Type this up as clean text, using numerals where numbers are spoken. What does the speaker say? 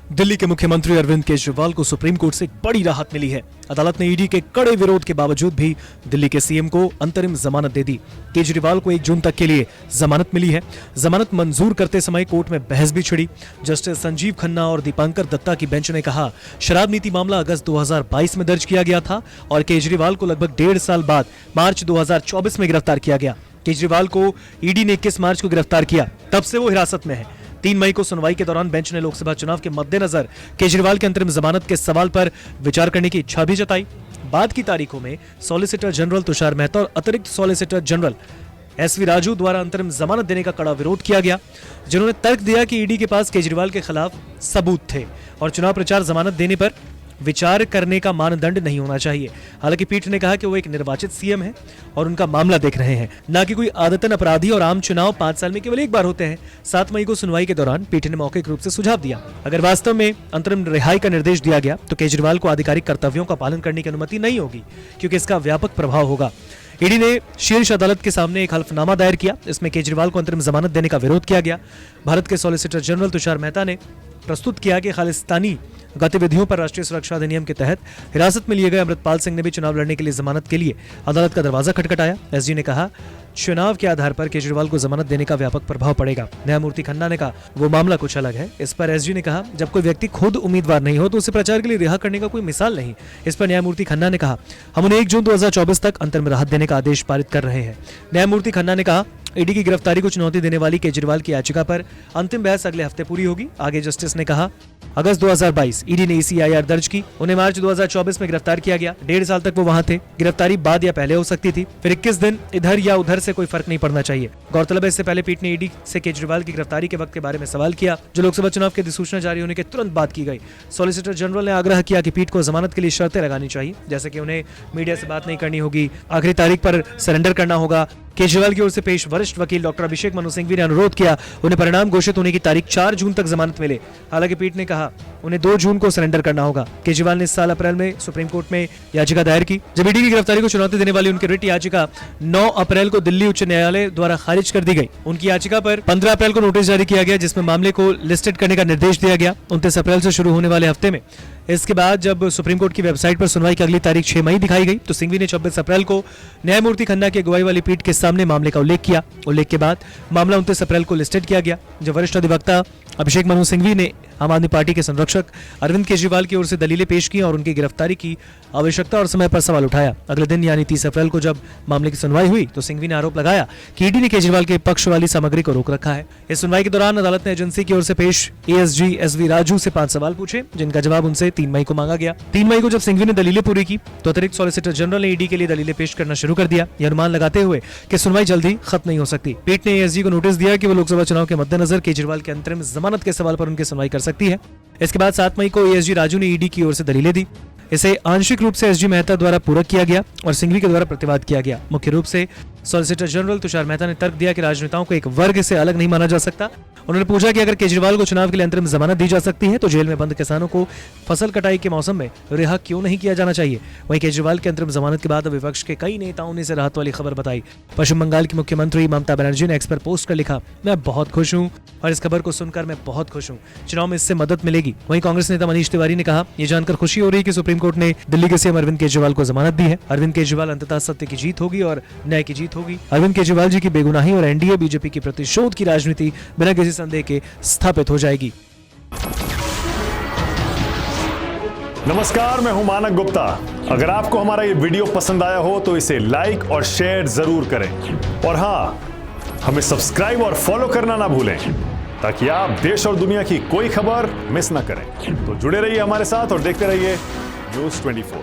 दिल्ली के मुख्यमंत्री अरविंद केजरीवाल को सुप्रीम कोर्ट से एक बड़ी राहत मिली है। अदालत ने ईडी के कड़े विरोध के बावजूद भी दिल्ली के सीएम को अंतरिम जमानत दे दी। केजरीवाल को 1 जून तक के लिए जमानत मिली है। जमानत मंजूर करते समय कोर्ट में बहस भी छिड़ी। जस्टिस संजीव खन्ना और दीपांकर दत्ता की बेंच ने कहा, शराब नीति मामला अगस्त 2022 में दर्ज किया गया था और केजरीवाल को लगभग 1.5 साल बाद मार्च 2024 में गिरफ्तार किया गया। केजरीवाल को ईडी ने 21 मार्च को गिरफ्तार किया, तब से वो हिरासत में है। 3 मई को सुनवाई के दौरान बेंच ने लोकसभा चुनाव के मद्देनजर केजरीवाल के अंतरिम जमानत के सवाल पर विचार करने की इच्छा भी जताई। बाद की तारीखों में सॉलिसिटर जनरल तुषार मेहता और अतिरिक्त सॉलिसिटर जनरल SV राजू द्वारा अंतरिम जमानत देने का कड़ा विरोध किया गया, जिन्होंने तर्क दिया कि ईडी के पास केजरीवाल के खिलाफ सबूत थे और चुनाव प्रचार जमानत देने पर विचार करने का मानदंड नहीं होना चाहिए। हालांकि पीठ ने कहा कि वो एक निर्वाचित सीएम है और उनका मामला देख रहे हैं, न कि कोई आदतन अपराधी, और आम चुनाव 5 साल में केवल एक बार होते हैं। 7 मई को सुनवाई के दौरान पीठ ने मौखिक रूप से सुझाव दिया, अगर वास्तव में अंतरिम रिहाई का निर्देश दिया गया तो केजरीवाल को आधिकारिक कर्तव्यों का पालन करने की अनुमति नहीं होगी, क्योंकि इसका व्यापक प्रभाव होगा। ईडी ने शीर्ष अदालत के सामने एक हल्फनामा दायर किया। इसमें केजरीवाल को अंतरिम जमानत देने का विरोध किया गया। भारत के सॉलिसिटर जनरल तुषार मेहता ने प्रस्तुत किया कि खालिस्तानी गतिविधियों पर राष्ट्रीय सुरक्षा अधिनियम के तहत हिरासत में लिए गए अमृतपाल सिंह ने भी चुनाव लड़ने के लिए जमानत के लिए अदालत का दरवाजा खटखटाया। एसजी ने कहा, चुनाव के आधार पर केजरीवाल को जमानत देने का व्यापक प्रभाव पड़ेगा। न्यायमूर्ति खन्ना ने कहा, वो मामला कुछ अलग है। इस पर एसजी ने कहा, जब कोई व्यक्ति खुद उम्मीदवार नहीं हो तो उसे प्रचार के लिए रिहा करने का कोई मिसाल नहीं। इस पर न्यायमूर्ति खन्ना ने कहा, हम उन्हें 1 जून 2024 तक अंतरिम राहत देने का आदेश पारित कर रहे हैं। न्यायमूर्ति खन्ना ने कहा, ईडी की गिरफ्तारी को चुनौती देने वाली केजरीवाल की याचिका पर अंतिम बहस अगले हफ्ते पूरी होगी। आगे जस्टिस ने कहा, अगस्त 2022 ईडी ने ECIR दर्ज की, उन्हें मार्च 2024 में गिरफ्तार किया गया। 1.5 साल तक वो वहां थे। गिरफ्तारी बाद या पहले हो सकती थी, फिर 21 दिन इधर या उधर से कोई फर्क नहीं पड़ना चाहिए। गौरतलब है, इससे पहले पीठ ने ईडी से केजरीवाल की गिरफ्तारी के वक्त के बारे में सवाल किया, जो लोकसभा चुनाव की अधिसूचना जारी होने के तुरंत बाद की गई। सॉलिसिटर जनरल ने आग्रह किया कि पीठ को जमानत के लिए शर्तें लगानी चाहिए, जैसे कि उन्हें मीडिया से बात नहीं करनी होगी, आखिरी तारीख पर सरेंडर करना होगा। केजरीवाल की ओर से पेश वरिष्ठ वकील डॉक्टर अभिषेक मनु सिंघवी ने अनुरोध किया उन्हें परिणाम घोषित होने की तारीख 4 जून तक जमानत मिले। हालांकि पीठ ने कहा उन्हें 2 जून को सरेंडर करना होगा। केजरीवाल ने इस साल अप्रैल में सुप्रीम कोर्ट में याचिका दायर की, जब ईडी की गिरफ्तारी को चुनौती देने वाली उनकी रिट याचिका 9 अप्रैल को दिल्ली उच्च न्यायालय द्वारा खारिज कर दी गई। उनकी याचिका पर 15 अप्रैल को नोटिस जारी किया गया, जिसमें मामले को लिस्टेड करने का निर्देश दिया गया 29 अप्रैल से शुरू होने वाले हफ्ते में। इसके बाद जब सुप्रीम कोर्ट की वेबसाइट पर सुनवाई की अगली तारीख 6 मई दिखाई गई, तो सिंघवी ने 24 अप्रैल को न्यायमूर्ति खन्ना की अगुवाई वाली पीठ के सामने मामले का उल्लेख किया। उल्लेख के बाद मामला 29 अप्रैल को लिस्टेड किया गया, जब वरिष्ठ अधिवक्ता अभिषेक मनु सिंघवी ने आम आदमी पार्टी के संरक्षक अरविंद केजरीवाल की ओर से दलीलें पेश की और उनकी गिरफ्तारी की आवश्यकता और समय पर सवाल उठाया। अगले दिन यानी 30 अप्रैल को जब मामले की सुनवाई हुई, तो सिंघवी ने आरोप लगाया कि ईडी ने केजरीवाल के पक्ष वाली सामग्री को रोक रखा है। इस सुनवाई के दौरान अदालत ने एजेंसी की ओर से पेश ASG SV राजू से 5 सवाल पूछे, जिनका जवाब उनसे 3 मई को मांगा गया। 3 मई को जब सिंघवी ने दलीलें पूरी की, तो अतिरिक्त सॉलिसिटर जनरल ने ईडी के लिए दलीलें पेश करना शुरू कर दिया, यह अनुमान लगाते हुए कि सुनवाई जल्दी खत्म नहीं हो सकती। पीठ ने ASG को नोटिस दिया कि वो लोकसभा चुनाव के मद्देनजर केजरीवाल के अंतरिम जमानत के सवाल पर उनकी सुनवाई कर सकती है। इसके बाद 7 मई को ASG राजू ने ईडी की ओर से दलीलें दी। इसे आंशिक रूप से SG मेहता द्वारा पूरक किया गया और सिंघवी के द्वारा प्रतिवाद किया गया। मुख्य रूप से सॉलिसिटर जनरल तुषार मेहता ने तर्क दिया कि राजनेताओं को एक वर्ग से अलग नहीं माना जा सकता। उन्होंने पूछा कि अगर केजरीवाल को चुनाव के लिए अंतरिम जमानत दी जा सकती है, तो जेल में बंद किसानों को फसल कटाई के मौसम में रिहा क्यों नहीं किया जाना चाहिए। वहीं केजरीवाल के अंतरिम जमानत के बाद विपक्ष के कई नेताओं ने इसे राहत वाली खबर बताई। पश्चिम बंगाल की मुख्यमंत्री ममता बनर्जी ने एक्स पर पोस्ट कर लिखा, मैं बहुत खुश हूँ और इस खबर को सुनकर मैं बहुत खुश हूँ, चुनाव में इससे मदद मिलेगी। वहीं कांग्रेस नेता मनीष तिवारी ने कहा, यह जानकर खुशी हो रही है कि सुप्रीम कोर्ट ने दिल्ली के सीएम अरविंद केजरीवाल को जमानत दी है। अरविंद केजरीवाल अंततः सत्य की जीत होगी और न्याय की जीत होगी। अरविंद केजरीवाल जी की बेगुनाही और एनडीए बीजेपी की प्रतिशोध की राजनीति बिना किसी संदेह के स्थापित हो जाएगी। नमस्कार, मैं हूं मानक गुप्ता। अगर आपको हमारा ये वीडियो पसंद आया हो तो इसे लाइक और शेयर जरूर करें, और हाँ, हमें सब्सक्राइब और फॉलो करना ना भूलें, ताकि आप देश और दुनिया की कोई खबर मिस ना करें। तो जुड़े रहिए हमारे साथ और देखते रहिए News 24।